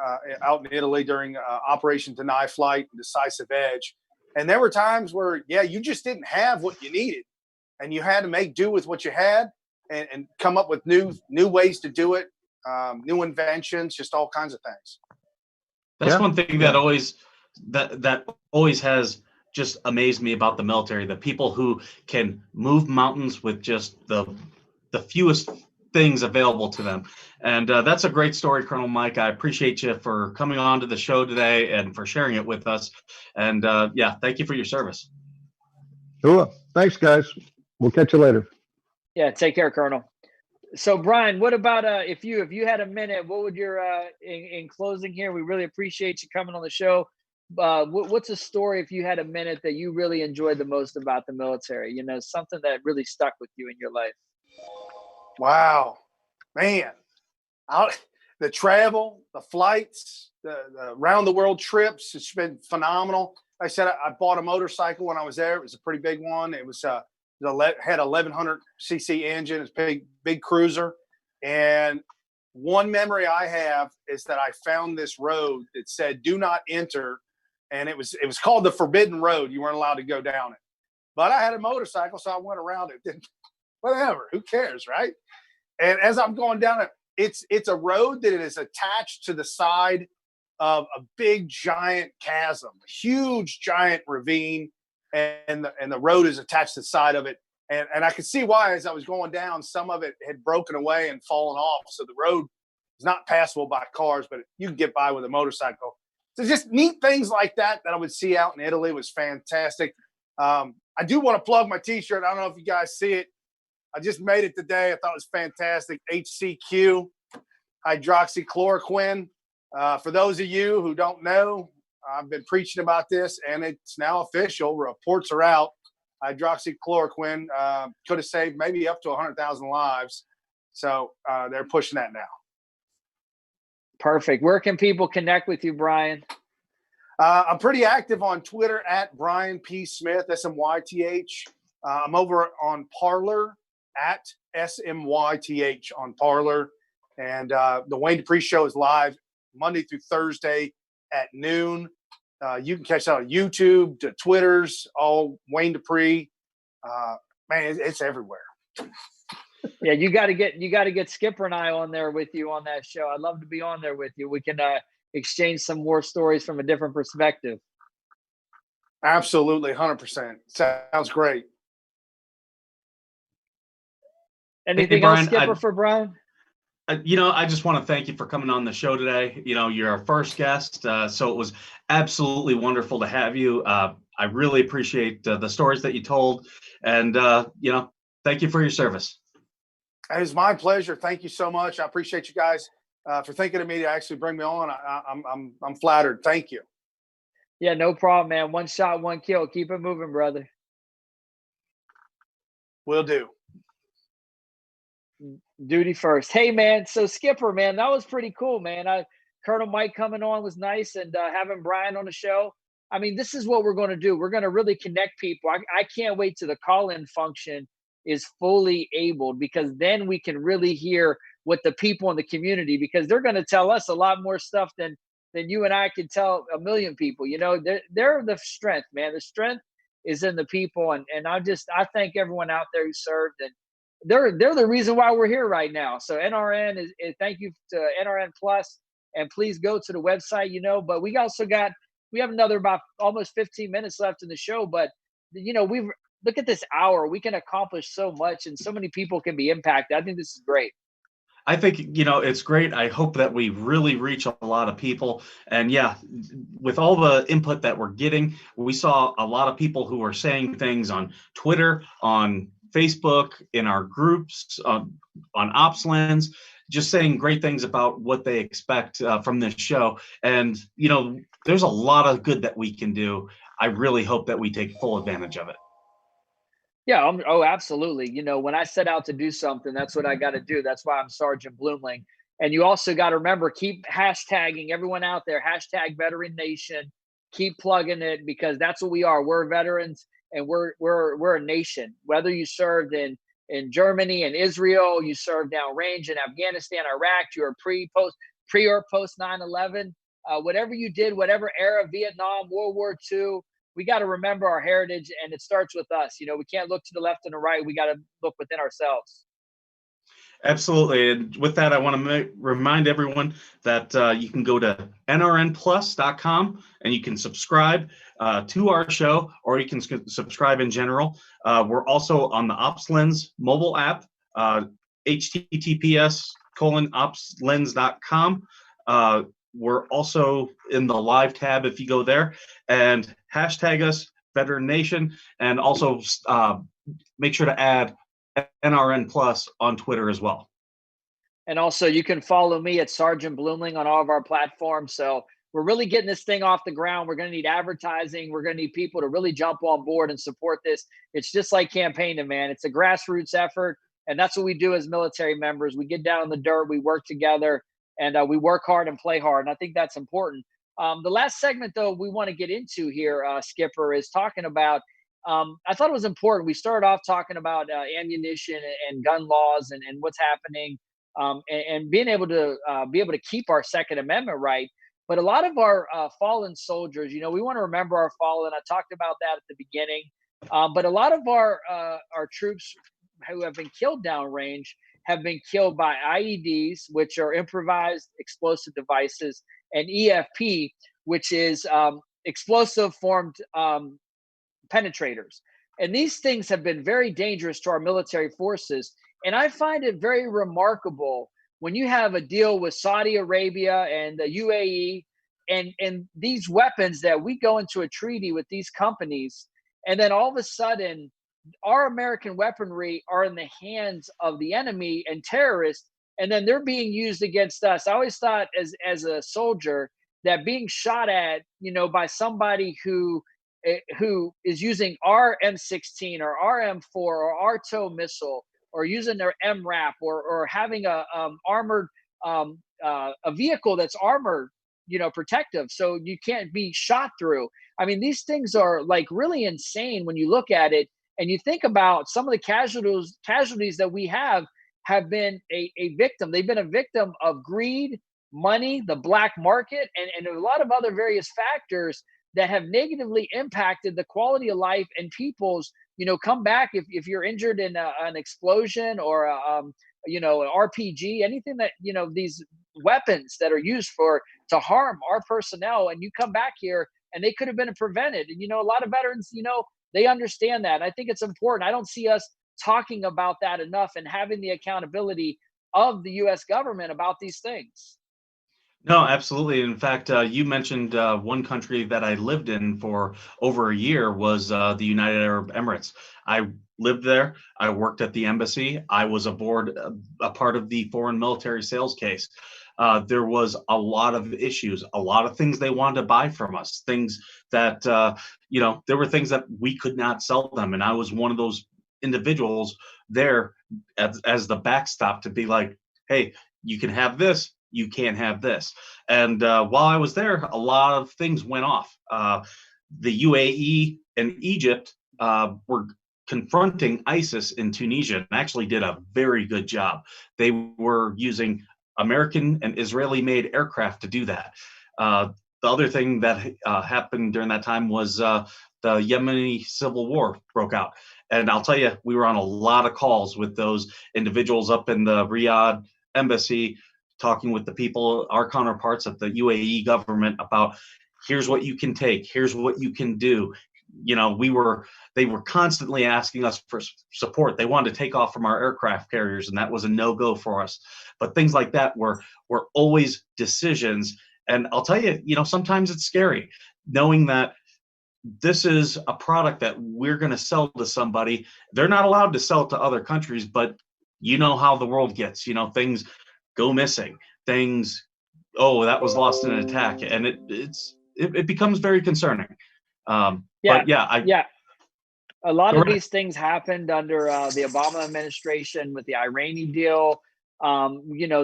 out in Italy during Operation Deny Flight, Decisive Edge. And there were times where, yeah, you just didn't have what you needed, and you had to make do with what you had and come up with new ways to do it, new inventions, just all kinds of things. That's one thing that always has just amazed me about the military, the people who can move mountains with just the fewest things available to them. And that's a great story, Colonel Mike. I appreciate you for coming on to the show today and for sharing it with us. And thank you for your service. Cool. Thanks, guys. We'll catch you later. Yeah, take care, Colonel. So, Brian, what about if you had a minute, what would your in closing here? We really appreciate you coming on the show. What's a story, if you had a minute, that you really enjoyed the most about the military? You know, something that really stuck with you in your life. Wow, man! The travel, the flights, the around the world trips. It's been phenomenal. Like I said, I bought a motorcycle when I was there. It was a pretty big one. It was had 1100 cc engine. It's big cruiser. And one memory I have is that I found this road that said "Do not enter," and it was called the Forbidden Road. You weren't allowed to go down it. But I had a motorcycle, so I went around it. Whatever, who cares, right? And as I'm going down it, it's a road that is attached to the side of a big giant chasm, huge giant ravine, and the road is attached to the side of it. And I could see why, as I was going down, some of it had broken away and fallen off. So the road is not passable by cars, but you can get by with a motorcycle. So just neat things like that I would see out in Italy was fantastic. I do want to plug my T-shirt. I don't know if you guys see it. I just made it today. I thought it was fantastic. HCQ, hydroxychloroquine. For those of you who don't know, I've been preaching about this, and it's now official. Reports are out. Hydroxychloroquine could have saved maybe up to 100,000 lives. So they're pushing that now. Perfect. Where can people connect with you, Brian? I'm pretty active on Twitter at Brian P. Smyth, SMYTH. I'm over on Parler at SMYTH on Parler. And the Wayne Dupree Show is live Monday through Thursday at noon. You can catch that on YouTube, to Twitters, all Wayne Dupree. Man, it's everywhere. Yeah, you got to get Skipper and I on there with you on that show. I'd love to be on there with you. We can exchange some more stories from a different perspective. Absolutely, 100%. Sounds great. Anything else, Skipper, for Brian? I just want to thank you for coming on the show today. You're our first guest, so it was absolutely wonderful to have you. I really appreciate the stories that you told, and thank you for your service. It was my pleasure. Thank you so much. I appreciate you guys for thinking of me to actually bring me on. I'm flattered. Thank you. Yeah, no problem, man. One shot, one kill. Keep it moving, brother. Will do. Duty first. Hey, man. So Skipper, man, that was pretty cool, man. Colonel Mike coming on was nice, and having Brian on the show. I mean, this is what we're going to do. We're going to really connect people. I can't wait till the call-in function is fully abled, because then we can really hear what the people in the community, because they're going to tell us a lot more stuff than you and I can tell a million people. They're the strength, man. The strength is in the people, and I thank everyone out there who served, and they're the reason why we're here right now. So NRN is thank you to NRN Plus, and please go to the website. But we have another about almost 15 minutes left in the show, but we've look at this hour. We can accomplish so much, and so many people can be impacted. I think this is great. I think, it's great. I hope that we really reach a lot of people. And yeah, with all the input that we're getting, we saw a lot of people who were saying things on Twitter, on Facebook, in our groups, on OpsLens, just saying great things about what they expect from this show. And, there's a lot of good that we can do. I really hope that we take full advantage of it. Yeah. Oh, absolutely. When I set out to do something, that's what I got to do. That's why I'm Sergeant Bloomling. And you also got to remember, keep hashtagging everyone out there, hashtag Veteran Nation. Keep plugging it, because that's what we are. We're veterans, and we're a nation. Whether you served in Germany and Israel, you served downrange in Afghanistan, Iraq, you were pre or post 9/11, whatever you did, whatever era, Vietnam, World War II. We got to remember our heritage, and it starts with us. We can't look to the left and the right. We got to look within ourselves. Absolutely. And with that, I want to remind everyone that you can go to nrnplus.com and you can subscribe to our show, or you can subscribe in general. We're also on the OpsLens mobile app, https://opslens.com. We're also in the live tab if you go there, and hashtag us, Veteran Nation, and also make sure to add NRN Plus on Twitter as well. And also, you can follow me at Sergeant Bloomling on all of our platforms. So we're really getting this thing off the ground. We're going to need advertising. We're going to need people to really jump on board and support this. It's just like campaigning, man. It's a grassroots effort, and that's what we do as military members. We get down in the dirt, we work together, and we work hard and play hard. And I think that's important. The last segment, though, we want to get into here, Skipper, is talking about, I thought it was important. We started off talking about ammunition and gun laws and what's happening, and being able to keep our Second Amendment right. But a lot of our fallen soldiers, we want to remember our fallen. I talked about that at the beginning. But a lot of our troops who have been killed downrange have been killed by IEDs, which are improvised explosive devices, and EFP, which is explosive formed penetrators. And these things have been very dangerous to our military forces. And I find it very remarkable when you have a deal with Saudi Arabia and the UAE, and these weapons that we go into a treaty with these companies, and then all of a sudden our American weaponry are in the hands of the enemy and terrorists, and then they're being used against us. I always thought as a soldier that being shot at, by somebody who is using our M16 or our M4 or our TOW missile, or using their MRAP, or having a armored a vehicle that's armored, protective, so you can't be shot through. I mean, these things are like really insane when you look at it, and you think about some of the casualties that we have been a victim. They've been a victim of greed, money, the black market, and a lot of other various factors that have negatively impacted the quality of life and people's, come back if you're injured in an explosion or an RPG, anything that, these weapons that are used to harm our personnel, and you come back here and they could have been prevented. And, a lot of veterans, they understand that. I think it's important. I don't see us talking about that enough and having the accountability of the U.S. government about these things. No, absolutely. In fact, you mentioned one country that I lived in for over a year was the United Arab Emirates. I lived there. I worked at the embassy. I was aboard a part of the foreign military sales case. There was a lot of issues, a lot of things they wanted to buy from us, things that, there were things that we could not sell them. And I was one of those individuals there as the backstop to be like, hey, you can have this, you can't have this. And while I was there, a lot of things went off. The UAE and Egypt were confronting ISIS in Tunisia and actually did a very good job. They were using American and Israeli made aircraft to do that. The other thing that happened during that time was the Yemeni civil war broke out. And I'll tell you, we were on a lot of calls with those individuals up in the Riyadh embassy, talking with the people, our counterparts at the UAE government about here's what you can take, here's what you can do. They were constantly asking us for support. They wanted to take off from our aircraft carriers, and that was a no-go for us. But things like that were always decisions. And I'll tell you, sometimes it's scary knowing that this is a product that we're going to sell to somebody. They're not allowed to sell it to other countries, but you know how the world gets, things go missing, things, that was lost in an attack. And it becomes very concerning. Yeah. But yeah, a lot of these things happened under the Obama administration with the Iranian deal.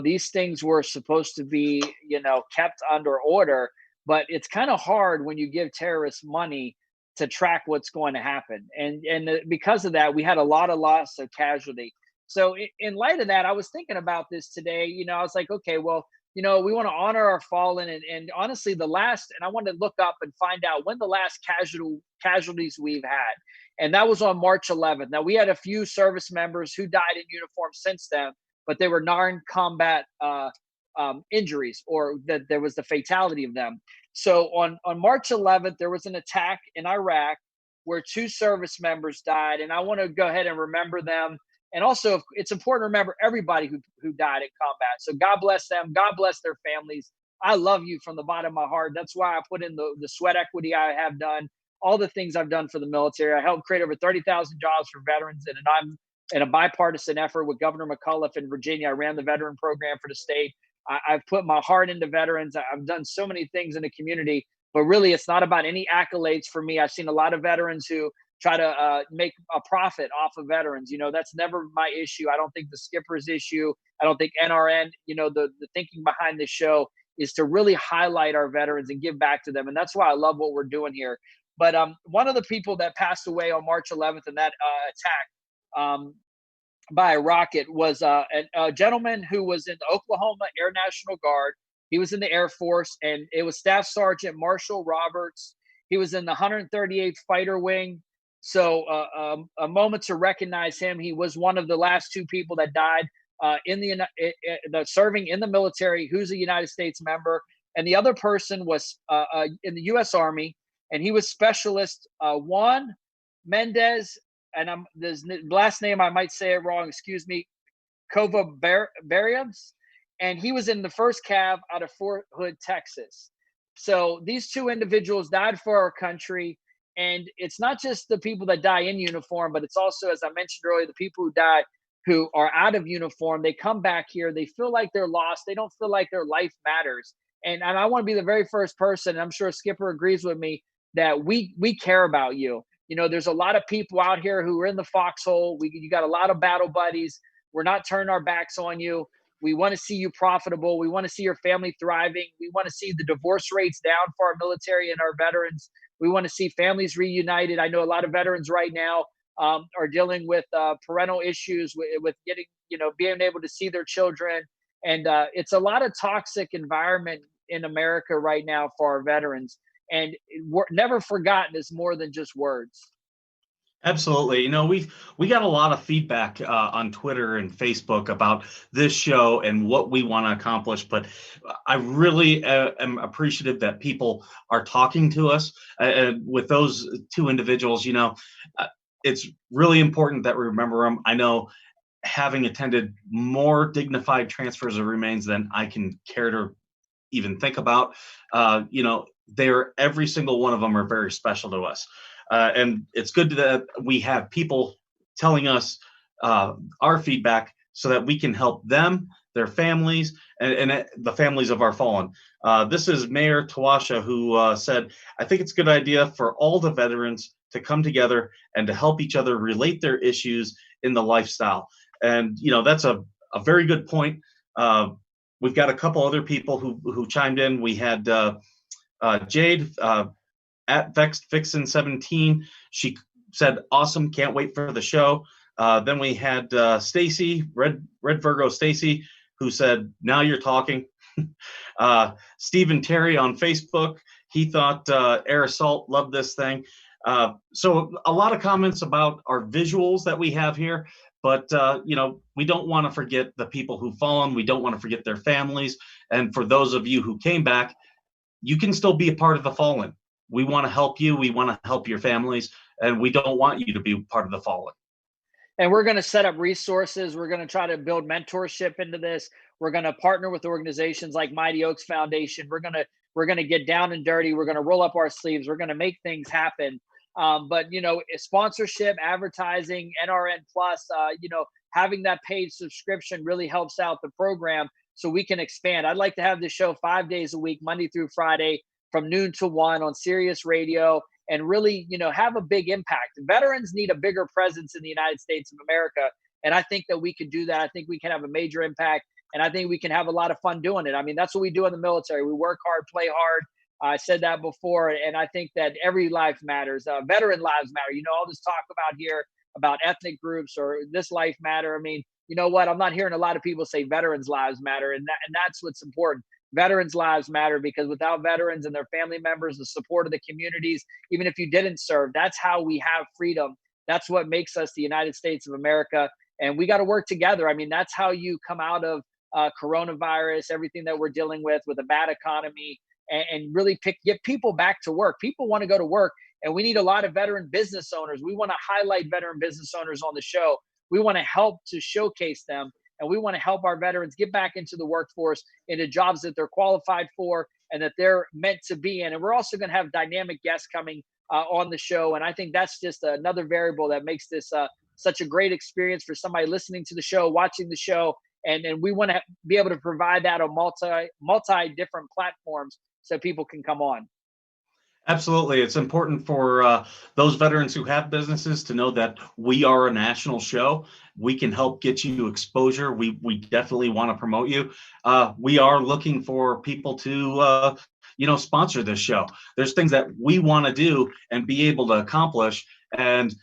These things were supposed to be, kept under order, but it's kind of hard when you give terrorists money to track what's going to happen. And because of that, we had a lot of loss of casualty. So in light of that, I was thinking about this today. I was like, okay, well, we want to honor our fallen, and honestly, and I wanted to look up and find out when the last casualties we've had. And that was on March 11th. Now, we had a few service members who died in uniform since then, but they were non-combat injuries, or that there was the fatality of them. So on March 11th, there was an attack in Iraq where 2 service members died. And I want to go ahead and remember them. And also, it's important to remember everybody who died in combat. So God bless them. God bless their families. I love you from the bottom of my heart. That's why I put in the sweat equity I have done, all the things I've done for the military. I helped create over 30,000 jobs for veterans, and I'm in a bipartisan effort with Governor McAuliffe in Virginia. I ran the veteran program for the state. I've put my heart into veterans. I've done so many things in the community, but really it's not about any accolades for me. I've seen a lot of veterans who try to make a profit off of veterans. That's never my issue. I don't think the skipper's issue. I don't think NRN, the thinking behind this show is to really highlight our veterans and give back to them. And that's why I love what we're doing here. But one of the people that passed away on March 11th in that attack by a rocket was a gentleman who was in the Oklahoma Air National Guard. He was in the Air Force, and it was Staff Sergeant Marshall Roberts. He was in the 138th Fighter Wing. So a moment to recognize him. He was one of the last 2 people that died serving in the military, who's a United States member. And the other person was in the U.S. Army, and he was Specialist Juan Mendez, and the last name I might say it wrong, excuse me, Covarrubias, and he was in the 1st Cav out of Fort Hood, Texas. So these 2 individuals died for our country, and it's not just the people that die in uniform, but it's also, as I mentioned earlier, the people who die who are out of uniform. They come back here, they feel like they're lost, they don't feel like their life matters. And I want to be the very first person, and I'm sure Skipper agrees with me, that we care about you. There's a lot of people out here who are in the foxhole. You got a lot of battle buddies. We're not turning our backs on you. We want to see you profitable. We want to see your family thriving. We want to see the divorce rates down for our military and our veterans. We want to see families reunited. I know a lot of veterans right now are dealing with parental issues with getting, being able to see their children. And it's a lot of toxic environment in America right now for our veterans. And never forgotten is more than just words. Absolutely. We got a lot of feedback on Twitter and Facebook about this show and what we want to accomplish. But I really am appreciative that people are talking to us. With those 2 individuals, it's really important that we remember them. I know having attended more dignified transfers of remains than I can care to even think about. Every single one of them are very special to us. And it's good that we have people telling us our feedback so that we can help them, their families, and the families of our fallen. This is Mayor Tawasha, who said, I think it's a good idea for all the veterans to come together and to help each other relate their issues in the lifestyle. And, that's a very good point. We've got a couple other people who chimed in. We had Jade at VexedVixen17. She said, awesome, can't wait for the show. Then we had Stacy, Red Virgo Stacy, who said, now you're talking. Stephen Terry on Facebook, he thought Air Assault loved this thing. So a lot of comments about our visuals that we have here, but we don't want to forget the people who've fallen. We don't want to forget their families. And for those of you who came back, you can still be a part of the fallen. We want to help you. We want to help your families, and we don't want you to be part of the fallen. And we're going to set up resources. We're going to try to build mentorship into this. We're going to partner with organizations like Mighty Oaks Foundation. We're going to get down and dirty. We're going to roll up our sleeves. We're going to make things happen. But sponsorship, advertising, NRN plus, having that paid subscription really helps out the program so we can expand. I'd like to have this show 5 days a week, Monday through Friday, from noon to 1 on Sirius Radio, and really, have a big impact. Veterans need a bigger presence in the United States of America. And I think that we can do that. I think we can have a major impact, and I think we can have a lot of fun doing it. I mean, that's what we do in the military. We work hard, play hard. I said that before, and I think that every life matters. Veteran lives matter. All this talk about here about ethnic groups or this life matter. I mean, you know what? I'm not hearing a lot of people say veterans' lives matter, and that's what's important. Veterans' lives matter, because without veterans and their family members, the support of the communities, even if you didn't serve, that's how we have freedom. That's what makes us the United States of America, and we got to work together. I mean, that's how you come out of coronavirus, everything that we're dealing with a bad economy, and really get people back to work. People want to go to work, and we need a lot of veteran business owners. We want to highlight veteran business owners on the show. We want to help to showcase them, and we want to help our veterans get back into the workforce, into jobs that they're qualified for and that they're meant to be in. And we're also going to have dynamic guests coming on the show. And I think that's just another variable that makes this such a great experience for somebody listening to the show, watching the show. And we want to be able to provide that on multi different platforms so people can come on. Absolutely. It's important for those veterans who have businesses to know that we are a national show. We can help get you exposure. We definitely want to promote you. We are looking for people to, sponsor this show. There's things that we want to do and be able to accomplish. And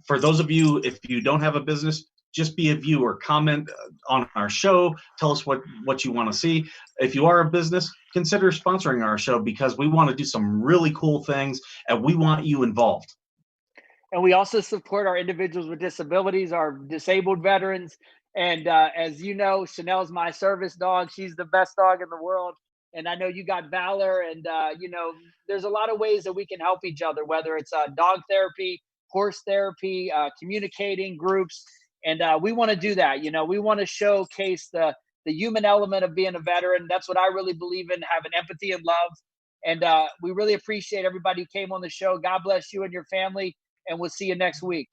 for those of you, if you don't have a business, just be a viewer, comment on our show, tell us what you want to see. If you are a business, consider sponsoring our show, because we want to do some really cool things and we want you involved. And we also support our individuals with disabilities, our disabled veterans. And as you know, Chanel's my service dog. She's the best dog in the world. And I know you got Valor, and there's a lot of ways that we can help each other, whether it's dog therapy, horse therapy, communicating groups. And we want to do that. We want to showcase the human element of being a veteran. That's what I really believe in, having empathy and love. And we really appreciate everybody who came on the show. God bless you and your family, and we'll see you next week.